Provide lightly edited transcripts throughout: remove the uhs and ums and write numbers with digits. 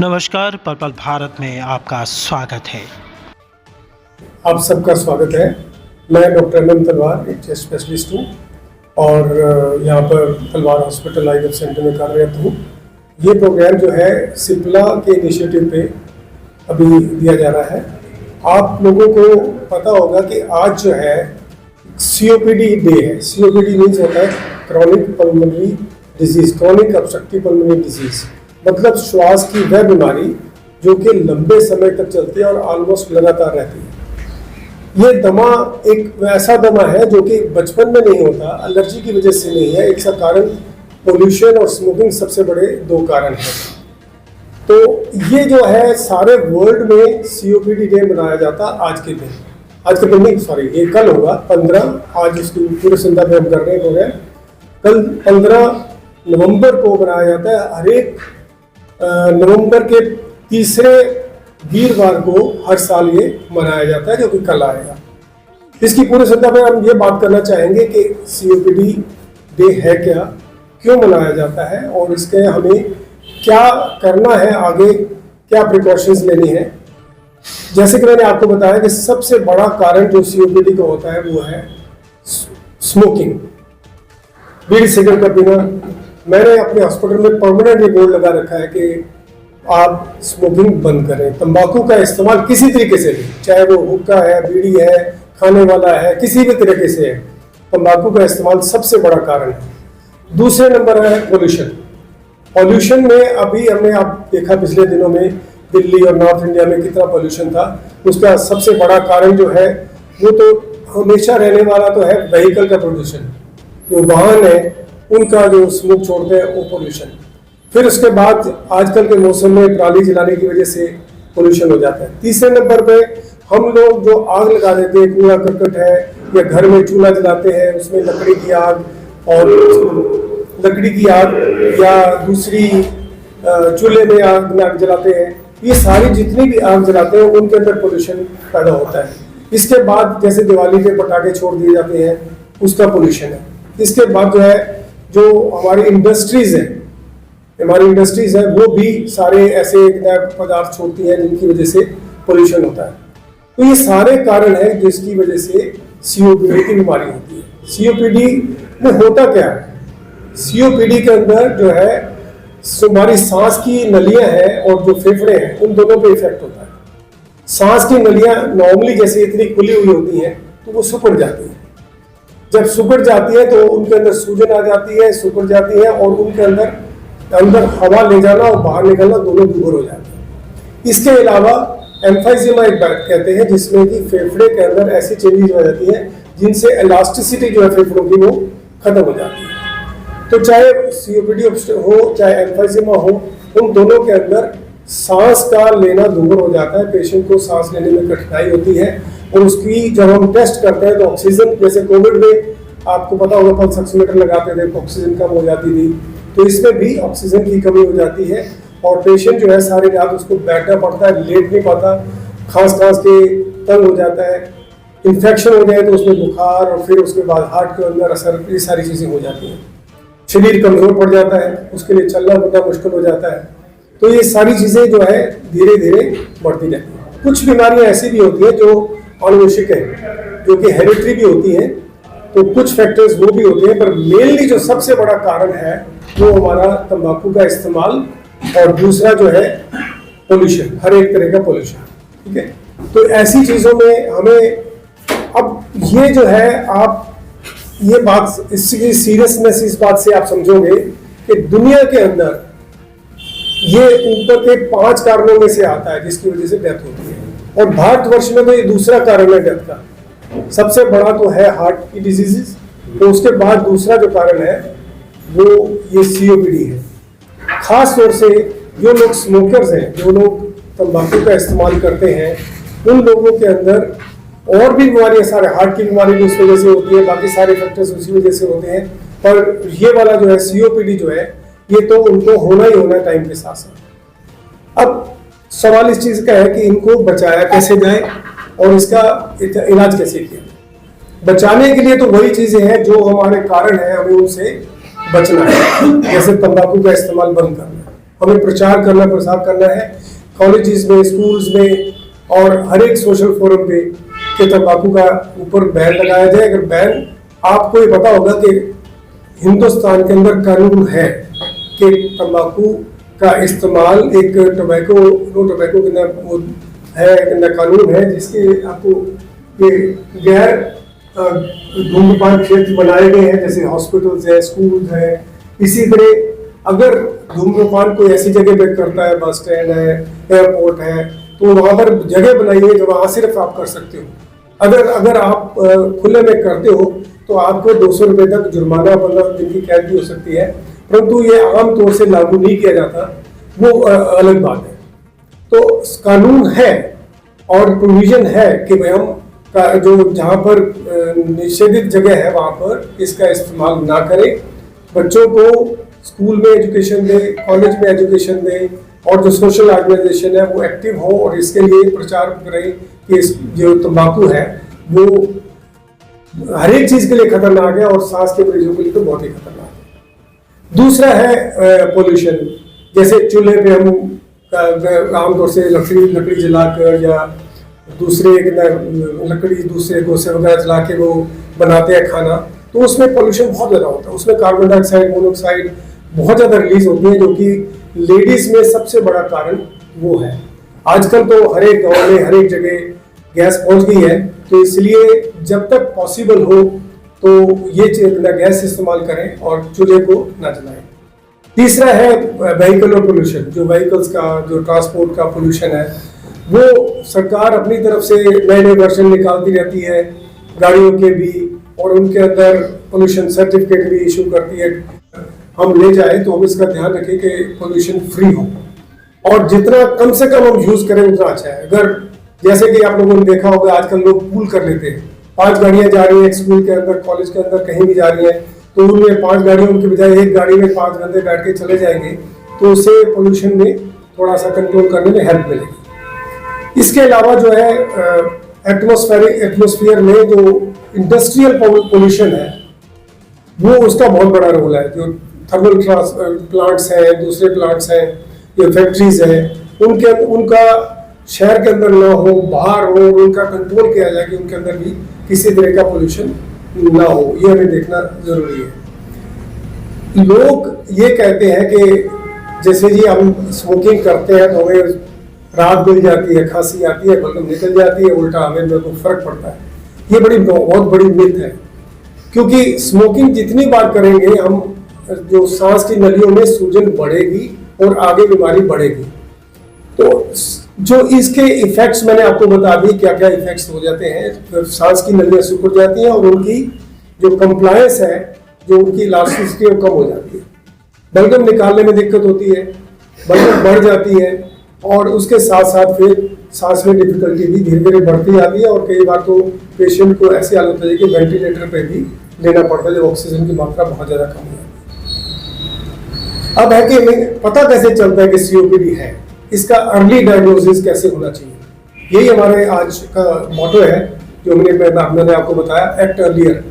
नमस्कार, पर्पल भारत में आपका स्वागत है। आप सबका स्वागत है। मैं डॉक्टर अनंत तलवार, एक चेस्ट स्पेशलिस्ट हूँ और यहाँ पर तलवार हॉस्पिटल आईवीएफ सेंटर में कार्यरत हूँ। ये प्रोग्राम जो है सिप्ला के इनिशिएटिव पे अभी दिया जा रहा है। आप लोगों को पता होगा कि आज जो है COPD डे है। COPD मीन्स होता है chronic pulmonary disease, chronic obstructive pulmonary disease, मतलब श्वास की वह बीमारी जो कि लंबे समय तक चलती है और ऑलमोस्ट लगातार रहती है। ये दमा एक ऐसा दमा है जो कि बचपन में नहीं होता, एलर्जी की वजह से नहीं है। एक सा कारण पोल्यूशन और स्मोकिंग सबसे बड़े दो कारण हैं। तो ये जो है सारे वर्ल्ड में COPD डे मनाया जाता आज के दिन नहीं, सॉरी, ये कल होगा 15, आज इसकी पूरे संध्या में हम कर रहे हैं। कल 15 नवंबर को मनाया जाता है। हर एक नवंबर के तीसरे वीरवार को हर साल ये मनाया जाता है, जो कि कल आएगा। इसकी पूरे संध्या में हम ये बात करना चाहेंगे कि COPD डे है क्या, क्यों मनाया जाता है और इसके हमें क्या करना है, आगे क्या प्रिकॉशंस लेनी है। जैसे कि मैंने आपको बताया कि सबसे बड़ा कारण जो COPD का होता है वो है स्मोकिंग, बीड़ी सिगरेट का पीना। मैंने अपने हॉस्पिटल में परमानेंटली बोर्ड लगा रखा है कि आप स्मोकिंग बंद करें। तंबाकू का इस्तेमाल किसी तरीके से भी, चाहे वो हुक्का है, बीड़ी है, खाने वाला है, किसी भी तरीके से है, तंबाकू का इस्तेमाल सबसे बड़ा कारण है। दूसरे नंबर है पोल्यूशन। पॉल्यूशन में अभी हमने आप देखा पिछले दिनों में दिल्ली और नॉर्थ इंडिया में कितना पॉल्यूशन था। उसका सबसे बड़ा कारण जो है वो तो हमेशा रहने वाला तो है व्हीकल का प्रदूषण, जो वाहन है उनका जो स्मोक छोड़ते हैं वो पोल्यूशन। फिर उसके बाद आजकल के मौसम में पराली जलाने की वजह से पोल्यूशन हो जाता है। तीसरे नंबर पे हम लोग जो आग लगा देते हैं, कूड़ा करकट है या घर में चूल्हा जलाते हैं, उसमें लकड़ी की आग या दूसरी चूल्हे में आग जलाते हैं। ये सारी जितनी भी आग जलाते हैं उनके अंदर पोल्यूशन पैदा होता है। इसके बाद जैसे दिवाली पे पटाखे छोड़ दिए जाते हैं, उसका पोल्यूशन है। इसके बाद जो है जो हमारी इंडस्ट्रीज है वो भी सारे ऐसे पदार्थ छोड़ती हैं जिनकी वजह से पोल्यूशन होता है। तो ये सारे कारण हैं जिसकी वजह से COPD की बीमारी होती है। COPD में होता क्या है? COPD के अंदर जो है हमारी सांस की नलियां हैं और जो फेफड़े हैं उन दोनों पे इफेक्ट होता है। सांस की नलियां नॉर्मली जैसे इतनी खुली हुई होती हैं तो वो सिकुड़ जाती हैं। जब सिकुड़ जाती है तो उनके अंदर सूजन आ जाती है, सिकुड़ जाती है और उनके अंदर हवा ले जाना और बाहर निकलना दोनों दूभर हो जाते हैं। इसके अलावा एम्फाइजेमा एक बात कहते हैं जिसमें कि फेफड़े के अंदर ऐसी चेंजेस हो जाती है जिनसे इलास्टिसिटी जो है फेफड़ों की वो खत्म हो जाती है। तो चाहे COPD हो चाहे एम्फाइजेमा हो, उन दोनों के अंदर सांस का लेना दूभर हो जाता है। पेशेंट को सांस लेने में कठिनाई होती है और उसकी जब हम टेस्ट करते हैं तो ऑक्सीजन, जैसे कोविड में आपको पता होगा पल्स ऑक्सीमीटर लगाते थे, ऑक्सीजन कम हो जाती थी, तो इसमें भी ऑक्सीजन की कमी हो जाती है और पेशेंट जो है सारी रात उसको बैठना पड़ता है, लेट नहीं पाता, खांस के तंग हो जाता है। इन्फेक्शन हो जाए तो उसमें बुखार और फिर उसके बाद हार्ट के अंदर असर, ये सारी चीज़ें हो जाती हैं। शरीर कमजोर पड़ जाता है, उसके लिए चलना फिरना मुश्किल हो जाता है। तो ये सारी चीज़ें जो है धीरे धीरे बढ़ती जाती हैं। कुछ बीमारियाँ ऐसी भी होती हैं जो आनुवंशिक है, जो कि हेरिडिटरी भी होती हैं, तो कुछ फैक्टर्स वो भी होते हैं, पर मेनली जो सबसे बड़ा कारण है वो हमारा तंबाकू का इस्तेमाल और दूसरा जो है पोल्यूशन, हर एक तरह का पोल्यूशन। ठीक है, तो ऐसी चीज़ों में हमें अब ये जो है आप ये बात, इसकी सीरियसनेस इस बात से आप समझोगे कि दुनिया के अंदर ये ऊपर के 5 कारणों में से आता है जिसकी वजह से डेथ होती है और भारतवर्ष में तो ये दूसरा कारण है डेथ का। सबसे बड़ा तो है हार्ट की डिजीजेस, तो उसके बाद दूसरा जो कारण है वो ये COPD है। खास तौर से जो लोग स्मोकर्स हैं, जो लोग तंबाकू का इस्तेमाल करते हैं, उन लोगों के अंदर और भी बीमारियां, सारे हार्ट की बीमारी भी उस वजह से होती है, बाकी सारे फैक्टर्स उसी वजह से होते हैं। पर ये वाला जो है COPD जो है ये तो उनको होना ही होना टाइम के साथ साथ। अब सवाल इस चीज़ का है कि इनको बचाया कैसे जाए और इसका इलाज कैसे किया। बचाने के लिए तो वही चीज़ें हैं जो हमारे कारण हैं, हमें उनसे बचना है। जैसे तंबाकू का इस्तेमाल बंद करना, हमें प्रचार करना प्रसार करना है कॉलेजेस में, स्कूल्स में और हर एक सोशल फोरम पे कि तंबाकू का ऊपर बैन लगाया जाए। अगर बैन, आपको ये पता होगा कि हिंदुस्तान के अंदर कानून है कि तंबाकू का इस्तेमाल एक टोबैको, नो टोबैको के अंदर वो है, अंदर कानून है जिसके आपको ये गैर धूम्रपान क्षेत्र बनाए गए हैं, जैसे हॉस्पिटल्स है, स्कूल्स है। इसी तरह अगर धूम्रपान कोई ऐसी जगह पे करता है, बस स्टैंड है, एयरपोर्ट है, तो वहां पर जगह बनाई है जो वहां सिर्फ आप कर सकते हो। अगर आप खुले में करते हो तो आपको 200 रुपए तक जुर्माना, 15 दिन की कैद भी हो सकती है, परंतु ये आम तौर से लागू नहीं किया जाता, वो अलग बात है। तो कानून है और प्रोविजन है कि भाई हम जो जहाँ पर निषेधित जगह है वहाँ पर इसका इस्तेमाल ना करें। बच्चों को स्कूल में एजुकेशन दें, कॉलेज में एजुकेशन दें, और जो सोशल ऑर्गेनाइजेशन है वो एक्टिव हो और इसके लिए प्रचार करें कि जो तंबाकू है वो हर एक चीज के लिए खतरनाक है और सांस के मरीजों के लिए तो बहुत ही खतरनाक है। दूसरा है पोल्यूशन, जैसे चूल्हे पे हम आमतौर से लकड़ी जलाकर या दूसरे लकड़ी दूसरे गोसे वगैरह जला के वो बनाते हैं खाना, तो उसमें पोल्यूशन बहुत ज़्यादा होता है। उसमें कार्बन डाइऑक्साइड, मोनोऑक्साइड बहुत ज़्यादा रिलीज होती है, जो कि लेडीज में सबसे बड़ा कारण वो है। आजकल तो हर एक गाँव में, हर एक जगह गैस पहुंच गई है, तो इसलिए जब तक पॉसिबल हो तो ये गैस इस्तेमाल करें और चूल्हे को ना जलाएं। तीसरा है व्हीकल पोल्यूशन, जो व्हीकल्स का, जो ट्रांसपोर्ट का पोल्यूशन है, वो सरकार अपनी तरफ से नए नए वर्जन निकालती रहती है गाड़ियों के भी, और उनके अंदर पोल्यूशन सर्टिफिकेट भी इशू करती है। हम ले जाए तो हम इसका ध्यान रखें कि पोल्यूशन फ्री हो, और जितना कम से कम हम यूज करें उतना अच्छा है। अगर जैसे कि आप लोगों ने देखा होगा आजकल लोग पूल कर लेते हैं, 5 गाड़ियां जा रही हैं स्कूल के अंदर, कॉलेज के अंदर, कहीं भी जा रही हैं, तो उनमें 5 गाड़ियों के बजाय एक गाड़ी में 5 बंदे बैठ के चले जाएंगे, तो उससे पोल्यूशन में थोड़ा सा कंट्रोल करने में हेल्प मिलेगी। इसके अलावा जो है एटमॉस्फेयर में जो इंडस्ट्रियल पोल्यूशन है वो उसका बहुत बड़ा रोल है। जो थर्मल प्लांट्स हैं, दूसरे प्लांट्स हैं, या फैक्ट्रीज हैं, उनका शहर के अंदर ना हो, बाहर हो, उनका कंट्रोल किया जाए कि उनके अंदर भी किसी तरह का पोल्यूशन ना हो, ये हमें देखना जरूरी है। लोग ये कहते हैं कि जैसे जी हम स्मोकिंग करते हैं तो हमें राहत मिल जाती है, खांसी आती है, बलगम निकल जाती है, उल्टा हमें तो फर्क पड़ता है। ये बहुत बड़ी मिथ है, क्योंकि स्मोकिंग जितनी बार करेंगे हम, जो सांस की नलियों में सूजन बढ़ेगी और आगे बीमारी बढ़ेगी। तो जो इसके इफेक्ट्स मैंने आपको बता दी, क्या क्या इफेक्ट्स हो जाते हैं। सांस की नलियां सिकुड़ जाती हैं और उनकी जो कंप्लायंस है, जो उनकी इलास्टिसिटी वो कम हो जाती है, बलगम निकालने में दिक्कत होती है, बलगम बढ़ जाती है, और उसके साथ साथ फिर सांस में डिफिकल्टी भी धीरे धीरे बढ़ती जाती है, और कई बार तो पेशेंट को ऐसी हालत है कि वेंटिलेटर पे भी लेना पड़ता है, जब ऑक्सीजन की मात्रा बहुत ज़्यादा कम हो जाती है। अब है कि पता कैसे चलता है कि सीओपीडी है, इसका अर्ली डायग्नोसिस कैसे होना चाहिए, यही हमारे आज का मोटो है, जो मैंने आपको बताया, एक्ट अर्लियर,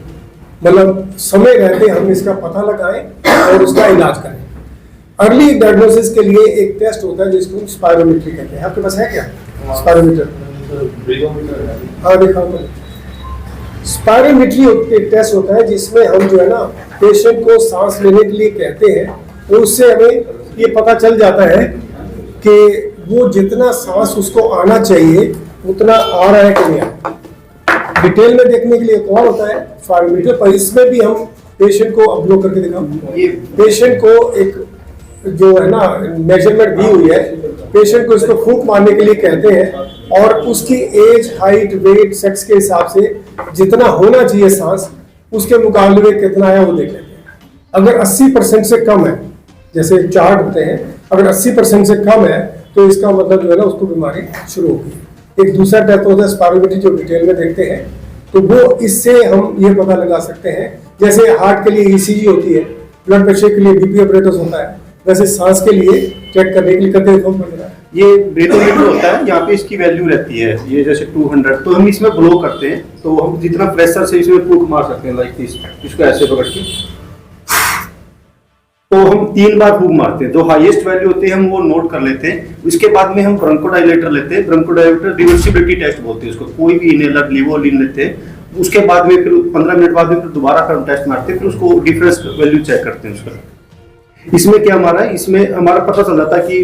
मतलब समय रहते हम इसका पता लगाएं और उसका इलाज करें। अर्ली डायग्नोसिस के लिए एक टेस्ट होता है जिसको स्पायरोमीट्री कहते हैं। आपके पास है क्या स्पायरोमीटर? हाँ दिखाओ। तो स्पायरोमीट्री एक टेस्ट होता है जिसमें हम जो है ना पेशेंट को सांस लेने के लिए कहते हैं, तो उससे हमें ये पता चल जाता है कि वो जितना सांस उसको आना चाहिए उतना आ रहा है कि नहीं आ रहा। डिटेल में देखने के लिए कौन होता है स्पायरोमीटर, पर इसमें भी हम पेशेंट को अब लो करके दिखाओ। ये पेशेंट को एक जो है ना मेजरमेंट दी हुई है, पेशेंट को इसको फूंक मारने के लिए कहते हैं, और उसकी एज, हाइट, वेट, सेक्स के हिसाब से जितना होना चाहिए सांस, उसके मुकाबले में कितना है वो देख लेते हैं। अगर 80% से कम है, जैसे चार्ट होते हैं, अगर 80% से कम है तो इसका मतलब जो है ना उसको बीमारी शुरू होगी। एक दूसरा टेस्ट होता है स्पायरोमीट्री, जो डिटेल में देखते हैं, तो वो इससे हम ये पता लगा सकते हैं, जैसे हार्ट के लिए ईसीजी होती है, ब्लड प्रेशर के लिए बीपी ऑपरेटर्स होता है, वैसे सांस के लिए चेक करने के लिए करते हैं। ये ब्रेथोमीटर होता है, यहाँ पे इसकी वैल्यू रहती है, ये जैसे 200, तो हम इसमें ब्लो करते हैं, तो हम जितना प्रेशर से इसमें फूंक मार सकते हैं, लाइक दिस, इसको ऐसे पकड़ के, तो हम 3 बार फूंक मारते हैं, जो हाईएस्ट वैल्यू होती है हम वो नोट कर लेते हैं। उसके बाद में हम ब्रोंकोडायलेटर लेते हैं, ब्रोंकोडायलेटर रिवर्सिबिलिटी टेस्ट बोलते हैं उसको, कोई भी इनहेलर लिवोलिन लेते हैं। उसके बाद में फिर 15 मिनट बाद में फिर दोबारा हम टेस्ट मारते हैं, फिर उसको डिफरेंस वैल्यू चेक करते हैं उसका। इसमें क्या हमारा, इसमें हमारा पता चल जाता है कि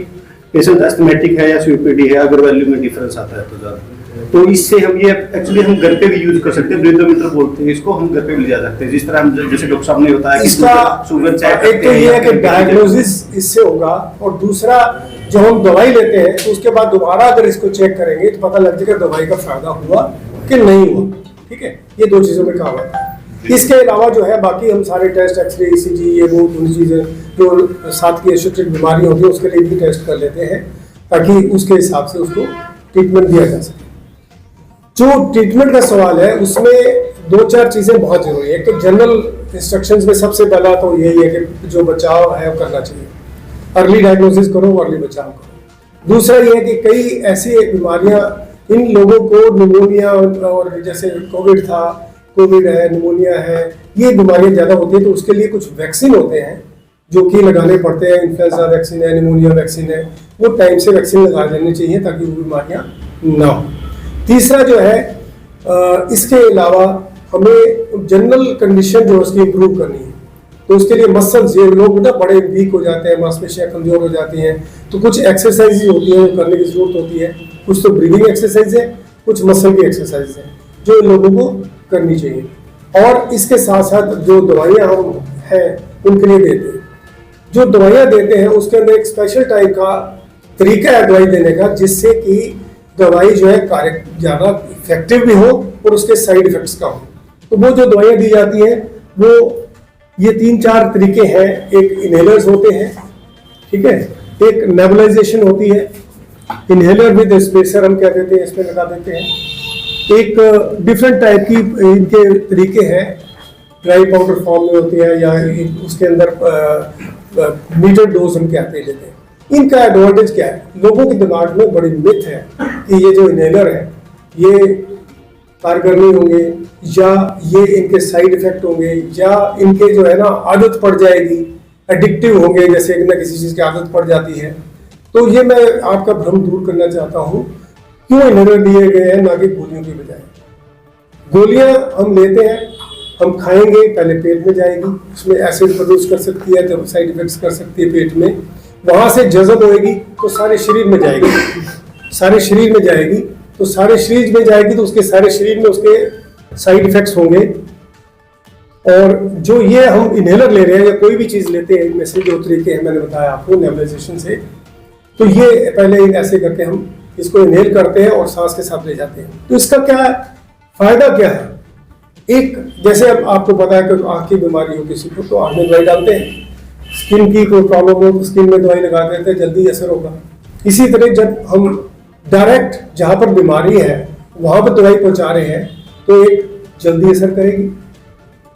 पेशेंट एस्थमेटिक है या सीओपीडी है, अगर वैल्यू में डिफरेंस आता है तो ज़्यादा। तो इससे हम ये एक्चुअली हम घर पे भी यूज कर सकते हैं, ब्रीथोमीटर बोलते हैं इसको, हम घर पे भी ले जा सकते हैं। जिस तरह हम जैसे डॉक्टर साहब ने बताया इसका शुगर चेक, एक तो ये है कि डायग्नोसिस इससे होगा, और दूसरा जब हम दवाई लेते हैं तो उसके बाद दोबारा अगर इसको चेक करेंगे तो पता लग जाएगा दवाई का फायदा हुआ कि नहीं हुआ। ठीक है, ये 2 चीजों में काम आता है। इसके अलावा जो है बाकी हम सारे टेस्ट, एक्सरे, ईसीजी, ये वो दूसरी चीजें जो साथ की एसोसिएटेड बीमारी होती है उसके लिए भी टेस्ट कर लेते हैं, ताकि उसके हिसाब से उसको ट्रीटमेंट दिया जा सके। जो ट्रीटमेंट का सवाल है उसमें 2-4 चीजें बहुत जरूरी है। एक तो जनरल इंस्ट्रक्शंस में सबसे पहला तो यही है कि जो बचाव है वो करना चाहिए, अर्ली डायग्नोसिस करो, अर्ली बचाव करो। दूसरा ये है कि कई ऐसी बीमारियां इन लोगों को, निमोनिया और जैसे कोविड था, कोविड है, निमोनिया है, ये बीमारियां ज्यादा होती है, तो उसके लिए कुछ वैक्सीन होते हैं जो कि लगाने पड़ते हैं। इन्फ्लुएंजा वैक्सीन है, निमोनिया वैक्सीन है, वो टाइम से वैक्सीन लगा लेनी चाहिए ताकि वो बीमारियां ना हो। तीसरा जो है इसके अलावा हमें जनरल कंडीशन जो उसकी इम्प्रूव करनी है, तो उसके लिए मसल्स, ये लोग ना बड़े वीक हो जाते हैं, मांसपेशियां कमजोर हो जाती हैं, तो कुछ एक्सरसाइज होती है जो करने की जरूरत होती है। कुछ तो ब्रीदिंग एक्सरसाइज है, कुछ मसल की एक्सरसाइज है जो इन लोगों को करनी चाहिए। और इसके साथ साथ जो दवाइयाँ हम हैं उनके लिए देते हैं, जो दवाइयाँ देते हैं उसके अंदर एक स्पेशल टाइप का तरीका है दवाई देने का, जिससे कि दवाई जो है कार्य ज़्यादा इफेक्टिव भी हो और उसके साइड इफेक्ट्स कम हो। तो वो जो दवाइयाँ दी जाती हैं वो ये 3-4 तरीके हैं। एक इनहेलर्स होते हैं, ठीक है, एक नेबुलाइजेशन होती है, इनहेलर विद स्पेसर हम क्या देते हैं, इसमें लगा देते हैं। एक डिफरेंट टाइप की इनके तरीके हैं, ड्राई पाउडर फॉर्म में होती है या उसके अंदर मीटर डोज हम कहते हैं लेते हैं। इनका एडवांटेज क्या है, लोगों के दिमाग में बड़ी मिथ है कि ये जो इनहेलर है ये कारगर नहीं होंगे, या ये इनके साइड इफेक्ट होंगे, या इनके जो है ना आदत पड़ जाएगी, एडिक्टिव होंगे, जैसे ना किसी चीज़ की आदत पड़ जाती है। तो ये मैं आपका भ्रम दूर करना चाहता हूँ। क्यों इनहेलर दिए गए हैं ना कि गोलियों की बजाय। गोलियां हम लेते हैं, हम खाएंगे, पहले पेट में जाएगी, उसमें एसिड प्रोड्यूस कर सकती है, तो साइड इफेक्ट्स कर सकती है पेट में, वहां से जज़ब होएगी तो सारे शरीर में जाएगी, सारे शरीर में जाएगी, तो सारे शरीर में जाएगी तो उसके सारे शरीर में उसके साइड इफेक्ट्स होंगे। और जो ये हम इनहेलर ले रहे हैं या कोई भी चीज़ लेते हैं, इनमें से 2 तरीके हैं मैंने बताया आपको नेबुलाइजेशन से, तो ये पहले ऐसे करके हम इसको इनहेल करते हैं और सांस के साथ ले जाते हैं। तो इसका क्या फायदा क्या है, एक जैसे अब आपको पता है कि आँख की बीमारी हो किसी को तो आँख में दवाई डालते हैं, स्किन की कोई प्रॉब्लम हो तो स्किन में दवाई लगा देते हैं, जल्दी असर होगा। इसी तरह जब हम डायरेक्ट जहाँ पर बीमारी है वहाँ पर दवाई पहुँचा रहे हैं तो एक जल्दी असर करेगी,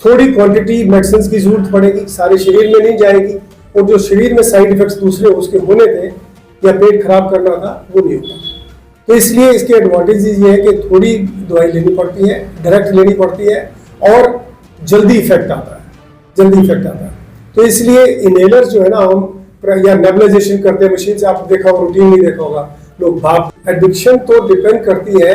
थोड़ी क्वांटिटी मेडिसिन की जरूरत पड़ेगी, सारे शरीर में नहीं जाएगी, और जो शरीर में साइड इफेक्ट्स दूसरे उसके होने थे या पेट खराब करना था वो नहीं होता। तो इसलिए इसके एडवांटेजेस ये है कि थोड़ी दवाई लेनी पड़ती है, डायरेक्ट लेनी पड़ती है, और जल्दी इफेक्ट आता है, जल्दी इफेक्ट आता है। तो इसलिए इनहेलर्स जो है ना हम या नेबुलाइजेशन करते हैं मशीन से, आपने देखा होगा, रूटीन नहीं देखा होगा लोग भाप। एडिक्शन तो डिपेंड करती है,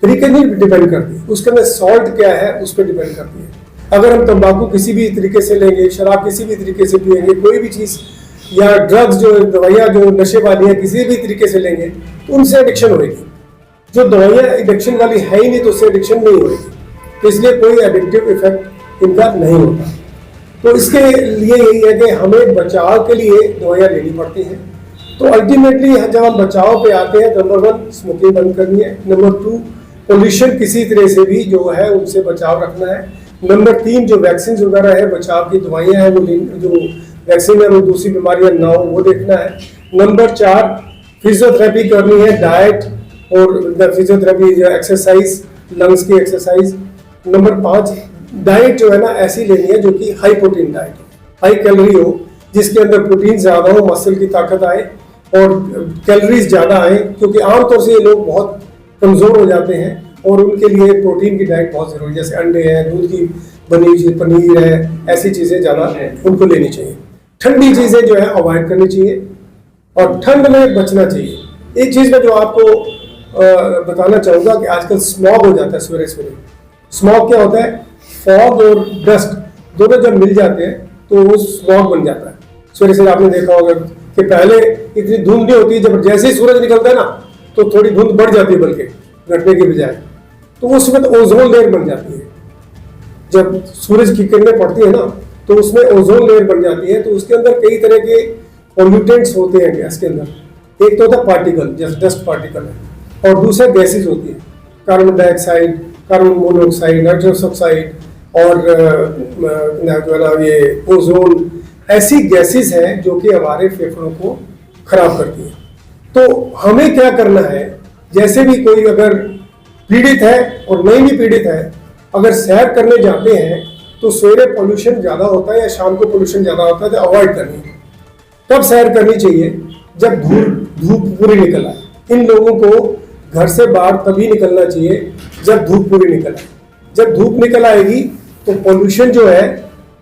तरीके नहीं डिपेंड करती, उसके अंदर सॉल्ट क्या है उस पर डिपेंड करती है। अगर हम तंबाकू किसी भी तरीके से लेंगे, शराब किसी भी तरीके से पिएंगे, कोई भी चीज़ या ड्रग्स जो दवाइयाँ जो नशे वाली है किसी भी तरीके से लेंगे तो उनसे एडिक्शन होगी। जो दवाइयाँ एडिक्शन वाली है ही नहीं तो उससे एडिक्शन नहीं होगी, तो इसलिए कोई एडिक्टिव इफेक्ट इनका नहीं होता। तो इसके लिए यही है कि हमें बचाव के लिए दवाइयाँ लेनी पड़ती हैं। तो अल्टीमेटली जब हम बचाव पे आते हैं, नंबर 1 स्मोकिंग बंद करनी है, नंबर 2 पोल्यूशन किसी तरह से भी जो है उनसे बचाव रखना है, नंबर 3 जो वैक्सीन वगैरह है, बचाव की दवाइयाँ हैं, वो जो वैक्सीन है वो दूसरी बीमारियाँ ना हो वो देखना है, नंबर 4 फिजियोथेरेपी करनी है, डाइट और फिजियोथेरेपी जो एक्सरसाइज, लंग्स की एक्सरसाइज, नंबर 5 डाइट जो है ना ऐसी लेनी है जो कि हाई प्रोटीन डाइट हो, हाई कैलोरी हो, जिसके अंदर प्रोटीन ज़्यादा हो, मसल की ताकत आए और कैलोरीज ज़्यादा आए, क्योंकि आमतौर से ये लोग बहुत कमज़ोर हो जाते हैं और उनके लिए प्रोटीन की डाइट बहुत ज़रूरी है, जैसे अंडे हैं, दूध की बनी हुई पनीर है, ऐसी चीज़ें ज़्यादा उनको लेनी चाहिए। ठंडी चीजें जो है अवॉइड करनी चाहिए और ठंड में बचना चाहिए। एक चीज में जो आपको बताना चाहूंगा कि आजकल स्मॉग हो जाता है सवेरे सवेरे। स्मॉग क्या होता है? फॉग और डस्ट दोनों जब मिल जाते हैं तो वो स्मॉग बन जाता है। सवेरे सवेरे आपने देखा होगा कि पहले इतनी धुंध नहीं होती, जब जैसे ही सूरज निकलता है ना तो थोड़ी धुंध बढ़ जाती है, बल्कि घटने के बजाय। तो वो उसमें ओजोन लेयर बन जाती है। जब सूरज की किरणें पड़ती है ना तो उसमें ओजोन लेयर बन जाती है, तो उसके अंदर कई तरह के पॉल्यूटेंट्स होते हैं गैस के अंदर। एक तो होता है पार्टिकल, जैसे डस्ट पार्टिकल है, और दूसरे गैसेज होती है, carbon dioxide, carbon monoxide, nitrous oxide और ये ओजोन। ऐसी गैसेज हैं जो कि हमारे फेफड़ों को खराब करती है। तो हमें क्या करना है, जैसे भी कोई अगर पीड़ित है और नहीं भी पीड़ित है, अगर सैर करने जाते हैं तो सवेरे पोल्यूशन ज्यादा होता है या शाम को पोल्यूशन ज्यादा होता है, तो अवॉइड करनी है। कब सैर करनी चाहिए? जब धूप पूरी निकल आए। इन लोगों को घर से बाहर तभी निकलना चाहिए जब धूप पूरी निकल आए। जब धूप निकल आएगी तो पोल्यूशन जो है,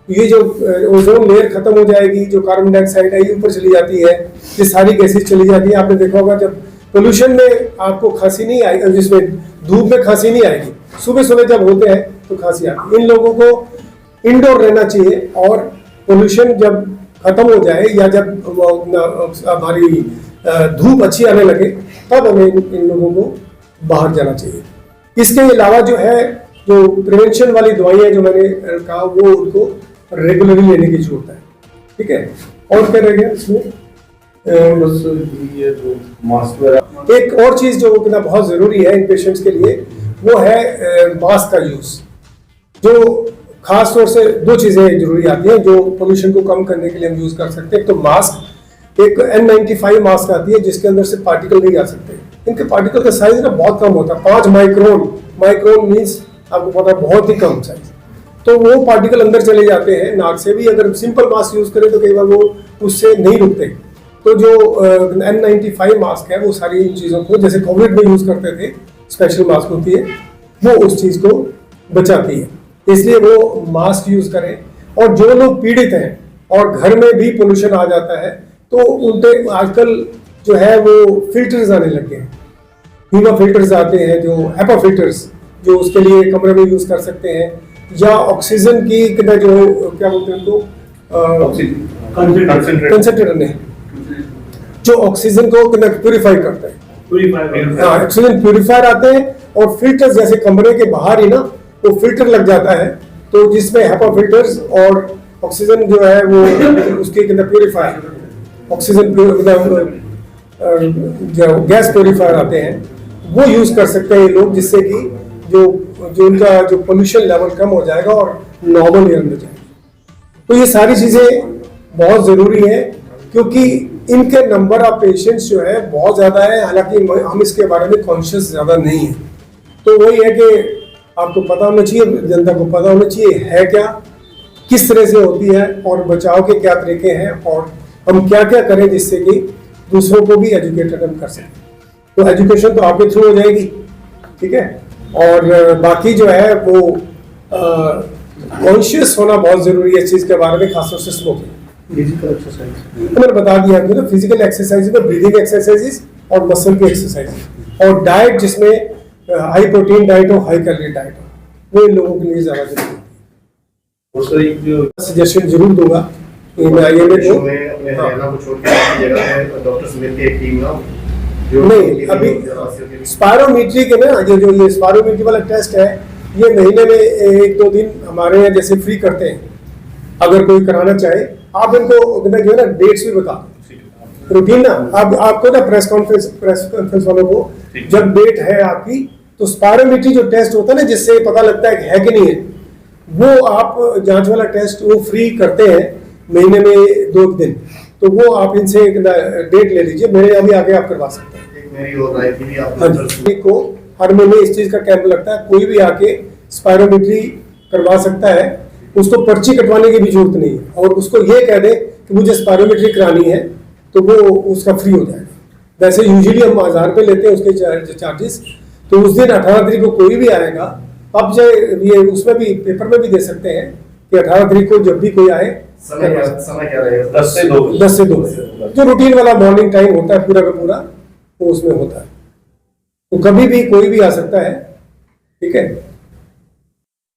ये जो ओजोन लेयर खत्म हो जाएगी, जो कार्बन डाइऑक्साइड है ये ऊपर चली जाती है, ये सारी गैसेज चली जाती है। आपने देखा होगा जब पोल्यूशन में आपको खांसी नहीं आएगी, जिसमें धूप में खांसी नहीं आएगी, सुबह सुबह जब होते हैं तो खांसी आती है। इन लोगों को इंडोर रहना चाहिए और पोल्यूशन जब खत्म हो जाए या जब हमारी धूप अच्छी आने लगे तब हमें इन लोगों को बाहर जाना चाहिए। इसके अलावा जो है, जो प्रिवेंशन वाली दवाइयाँ जो मैंने कहा, वो उनको रेगुलरली लेने की जरूरत है। ठीक है, और क्या रह गया इसमें? एक और चीज जो बहुत जरूरी है इन पेशेंट्स के लिए, वो है मास्क का यूज। जो खास तौर से दो चीजें जरूरी आती हैं जो पोल्यूशन को कम करने के लिए हम यूज कर सकते हैं। तो मास्क, एक N95 मास्क आती है जिसके अंदर से पार्टिकल नहीं आ सकते। इनके पार्टिकल का साइज ना बहुत कम होता है, 5 माइक्रोन। माइक्रोन मीन्स आपको पता है बहुत ही कम साइज। तो वो पार्टिकल अंदर चले जाते हैं नाक से भी। अगर सिंपल मास्क यूज करें तो कई बार वो उससे नहीं रुकते। तो जो N95 मास्क है वो सारी इन चीज़ों को, जैसे कोविड में यूज करते थे स्पेशल मास्क होती है, वो उस चीज़ को बचाती है। इसलिए वो मास्क यूज करें। और जो लोग पीड़ित हैं और घर में भी पोल्यूशन आ जाता है तो उनके आजकल जो है वो फिल्टर्स आने लग गए हैं। हीमा फिल्टर्स आते हैं, जो HEPA फिल्टर्स, जो उसके लिए कमरे में यूज कर सकते हैं, या ऑक्सीजन की जो क्या बोलते हैं उनको, कंसंट्रेटर ने, जो ऑक्सीजन को प्यूरिफाई करते हैं। ऑक्सीजन प्यूरिफायर आते हैं और फिल्टर्स, जैसे कमरे के बाहर ही ना वो फिल्टर लग जाता है, तो जिसमें HEPA फिल्टर्स और ऑक्सीजन जो है वो उसके प्यूरिफायर, ऑक्सीजन जो गैस प्यूरिफायर आते हैं, वो यूज कर सकते हैं ये लोग, जिससे कि जो उनका जो पोल्यूशन लेवल कम हो जाएगा और नॉर्मल एयर में जाएगा। तो ये सारी चीजें बहुत जरूरी है, क्योंकि इनके नंबर ऑफ पेशेंट्स जो है बहुत ज्यादा है। हालांकि हम इसके बारे में कॉन्शियस ज्यादा नहीं है। तो वही है कि आपको पता होना चाहिए, जनता को पता होना चाहिए है क्या, किस तरह से होती है और बचाव के क्या तरीके हैं, और हम क्या क्या करें जिससे कि दूसरों को भी एजुकेटेड हम कर सकें। तो एजुकेशन तो आपके थ्रू हो जाएगी, ठीक है। और बाकी जो है वो कॉन्शियस होना बहुत जरूरी है इस चीज़ के बारे में, खासतौर से स्मोकिंग। फिजिकल एक्सरसाइज तो मैंने बता दिया आपको ना, फिजिकल एक्सरसाइज में ब्रीदिंग एक्सरसाइजेस और मसल की एक्सरसाइज, और डाइट जिसमें हाई प्रोटीन डाइट हो, हाई कैलोरी डाइट हो, वो इन लोगों के लिए ज्यादा जरूरी है। सजेशन जरूर दूंगा नहीं, अभी स्पायरोमीट्री के ना, जो ये स्पायरोमीट्री वाला टेस्ट है, ये महीने में 1-2 दिन हमारे यहाँ जैसे फ्री करते हैं। अगर कोई कराना चाहे, आप इनको जो है ना डेट्स भी बता रूटीन ना, आपको ना प्रेस कॉन्फ्रेंस वालों को जब डेट है आपकी, तो स्पायरोमीट्री जो टेस्ट होता है ना, जिससे पता लगता है कि नहीं है, वो आप जांच वाला टेस्ट वो फ्री करते हैं महीने में 2 दिन। तो वो आप इनसे डेट ले लीजिए, मेरे यहाँ भी आके आप करवा सकते हैं। मेरी और राय थी आप को हर महीने इस चीज का कैंप लगता है, कोई भी आके स्पायरोमीट्री करवा सकता है। उसको पर्ची कटवाने की भी जरूरत नहीं है, और उसको ये कह दे कि मुझे स्पायरोमीट्री करानी है तो वो उसका फ्री हो जाएगा। वैसे यूजुअली हम 1000 रुपये लेते हैं उसके चार्जेस। तो उस दिन 18 तारीख को कोई भी आएगा, अब चाहे ये उसमें भी पेपर में भी दे सकते हैं कि 18 तारीख को जब भी कोई आए समय क्या रहेगा? 10 से 2 10 से 2 जो रूटीन वाला मॉर्निंग टाइम होता है पूरा का पूरा वो उसमें होता है। तो कभी भी कोई भी आ सकता है, ठीक है।